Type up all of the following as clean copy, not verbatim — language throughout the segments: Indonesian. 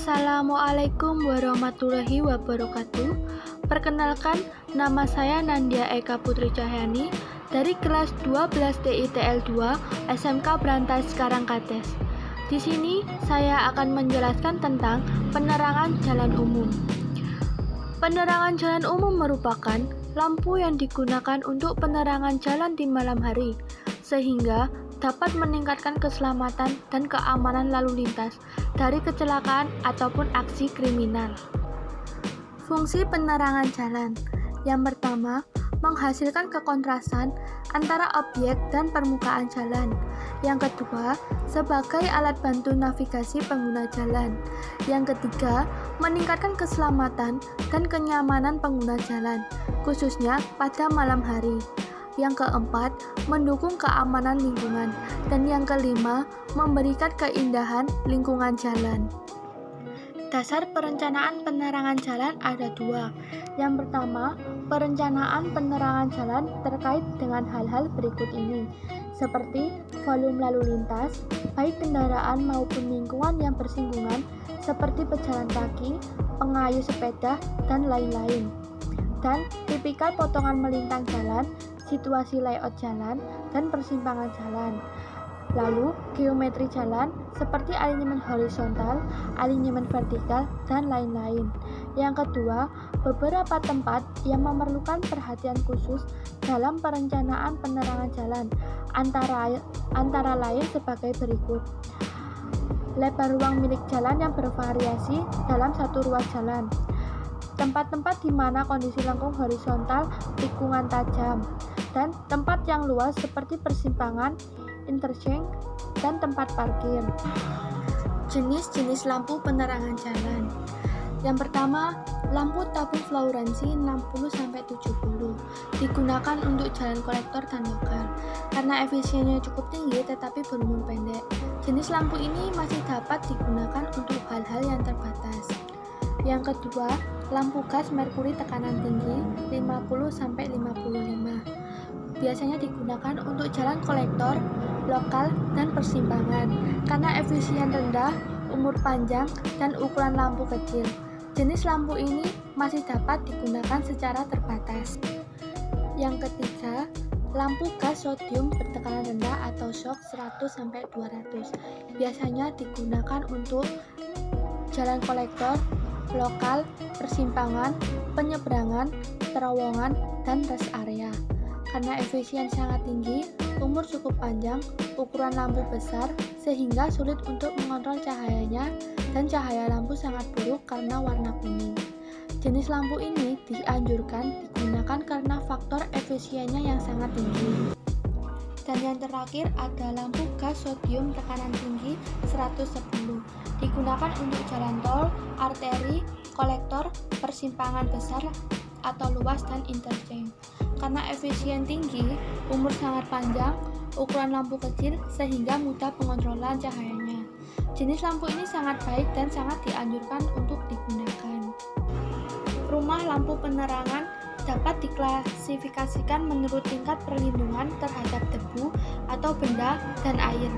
Assalamualaikum warahmatullahi wabarakatuh. Perkenalkan, nama saya Nandia Eka Putri Cahyani dari kelas 12 TITL 2 SMK Brantas Karangkates. Di sini saya akan menjelaskan tentang penerangan jalan umum. Penerangan jalan umum merupakan lampu yang digunakan untuk penerangan jalan di malam hari, sehingga dapat meningkatkan keselamatan dan keamanan lalu lintas dari kecelakaan ataupun aksi kriminal. Fungsi penerangan jalan yang pertama, menghasilkan kekontrasan antara objek dan permukaan jalan. Yang kedua, sebagai alat bantu navigasi pengguna jalan. Yang ketiga, meningkatkan keselamatan dan kenyamanan pengguna jalan, khususnya pada malam hari. Yang keempat, mendukung keamanan lingkungan. Dan yang kelima, memberikan keindahan lingkungan jalan. Dasar perencanaan penerangan jalan ada dua. Yang pertama, perencanaan penerangan jalan terkait dengan hal-hal berikut ini, seperti volume lalu lintas, baik kendaraan maupun lingkungan yang bersinggungan, seperti pejalan kaki, pengayuh sepeda, dan lain-lain. Dan tipikal potongan melintang jalan, situasi layout jalan, dan persimpangan jalan. Lalu, geometri jalan seperti alinyemen horizontal, alinyemen vertikal, dan lain-lain. Yang kedua, beberapa tempat yang memerlukan perhatian khusus dalam perencanaan penerangan jalan, antara lain sebagai berikut. Lebar ruang milik jalan yang bervariasi dalam satu ruas jalan. Tempat-tempat di mana kondisi lengkung horizontal, tikungan tajam, dan tempat yang luas seperti persimpangan, interchange, dan tempat parkir. Jenis-jenis lampu penerangan jalan. Yang pertama, lampu tabung fluoransi 60-70 digunakan untuk jalan kolektor dan lokal karena efisiennya cukup tinggi tetapi berumur pendek. Jenis lampu ini masih dapat digunakan untuk hal-hal yang terbatas. Yang kedua, lampu gas merkuri tekanan tinggi 50-55. Biasanya digunakan untuk jalan kolektor, lokal, dan persimpangan karena efisien rendah, umur panjang, dan ukuran lampu kecil. Jenis lampu ini masih dapat digunakan secara terbatas. Yang ketiga, lampu gas sodium bertekanan rendah atau shock 100-200. Biasanya digunakan untuk jalan kolektor, lokal, persimpangan, penyeberangan, terowongan, dan rest area. Karena efisien sangat tinggi, umur cukup panjang, ukuran lampu besar, sehingga sulit untuk mengontrol cahayanya, dan cahaya lampu sangat buruk karena warna kuning. Jenis lampu ini dianjurkan digunakan karena faktor efisiennya yang sangat tinggi. Dan yang terakhir ada lampu gas sodium tekanan tinggi 110. Digunakan untuk jalan tol, arteri, kolektor, persimpangan besar atau luas, dan interchange. Karena efisien tinggi, umur sangat panjang, ukuran lampu kecil, sehingga mudah pengontrolan cahayanya. Jenis lampu ini sangat baik dan sangat dianjurkan untuk digunakan. Rumah lampu penerangan dapat diklasifikasikan menurut tingkat perlindungan terhadap debu atau benda dan air.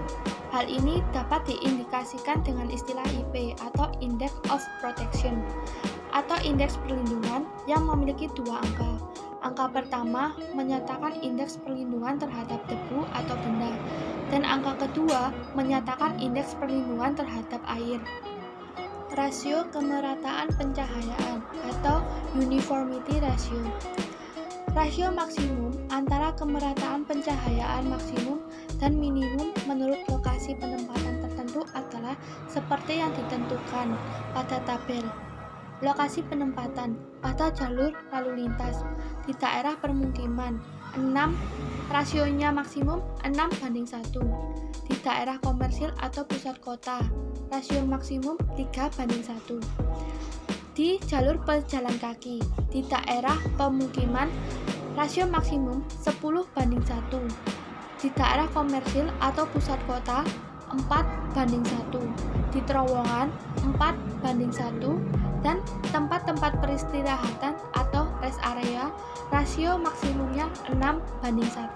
Hal ini dapat diindikasikan dengan istilah IP atau Index of Protection atau indeks perlindungan yang memiliki dua angka. Angka pertama menyatakan indeks perlindungan terhadap debu atau benda, dan angka kedua menyatakan indeks perlindungan terhadap air. Rasio kemerataan pencahayaan atau uniformity ratio. Rasio maksimum antara kemerataan pencahayaan maksimum dan minimum menurut lokasi penempatan tertentu adalah seperti yang ditentukan pada tabel. Lokasi penempatan pada jalur lalu lintas di daerah permukiman 6, rasionya maksimum 6:1. Di daerah komersil atau pusat kota, rasio maksimum 3:1. Di jalur pejalan kaki di daerah pemukiman, rasio maksimum 10:1. Di daerah komersil atau pusat kota, 4:1. Di terowongan, 4:1. Dan tempat-tempat peristirahatan atau rest area, rasio maksimumnya 6:1.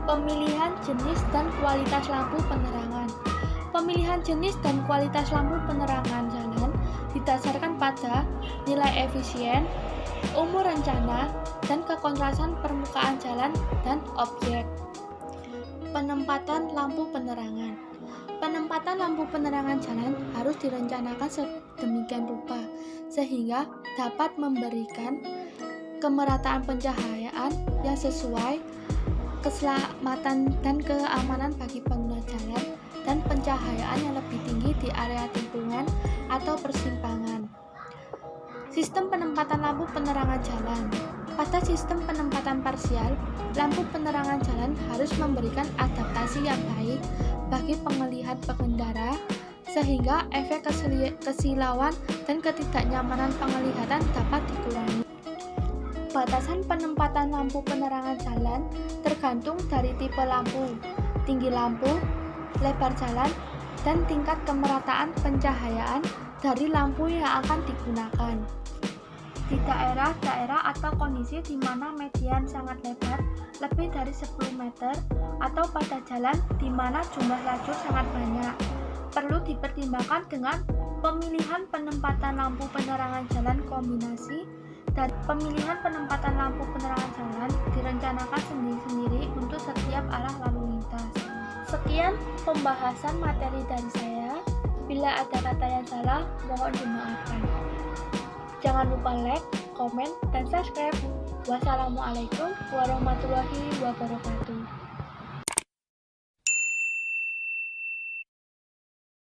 Pemilihan jenis dan kualitas lampu penerangan. Pemilihan jenis dan kualitas lampu penerangan jalan didasarkan pada nilai efisien, umur rencana, dan kekontrasan permukaan jalan dan objek. Penempatan lampu penerangan. Penempatan lampu penerangan jalan harus direncanakan sedemikian rupa sehingga dapat memberikan kemerataan pencahayaan yang sesuai, keselamatan dan keamanan bagi pengguna jalan, dan pencahayaan yang lebih tinggi di area tikungan atau persimpangan. Sistem penempatan lampu penerangan jalan. Pada sistem penempatan parsial, lampu penerangan jalan harus memberikan adaptasi yang baik bagi pengelihat pengendara sehingga efek kesilauan dan ketidaknyamanan penglihatan dapat dikurangi. Batasan penempatan lampu penerangan jalan tergantung dari tipe lampu, tinggi lampu, lebar jalan, dan tingkat kemerataan pencahayaan dari lampu yang akan digunakan. Di daerah-daerah atau kondisi di mana median sangat lebar, lebih dari 10 meter, atau pada jalan di mana jumlah lajur sangat banyak, perlu dipertimbangkan dengan pemilihan penempatan lampu penerangan jalan kombinasi, dan pemilihan penempatan lampu penerangan jalan direncanakan sendiri-sendiri untuk setiap arah lalu lintas. Sekian pembahasan materi dari saya. Bila ada kata yang salah, mohon dimaafkan. Jangan lupa like, komen, dan subscribe. Wassalamualaikum warahmatullahi wabarakatuh.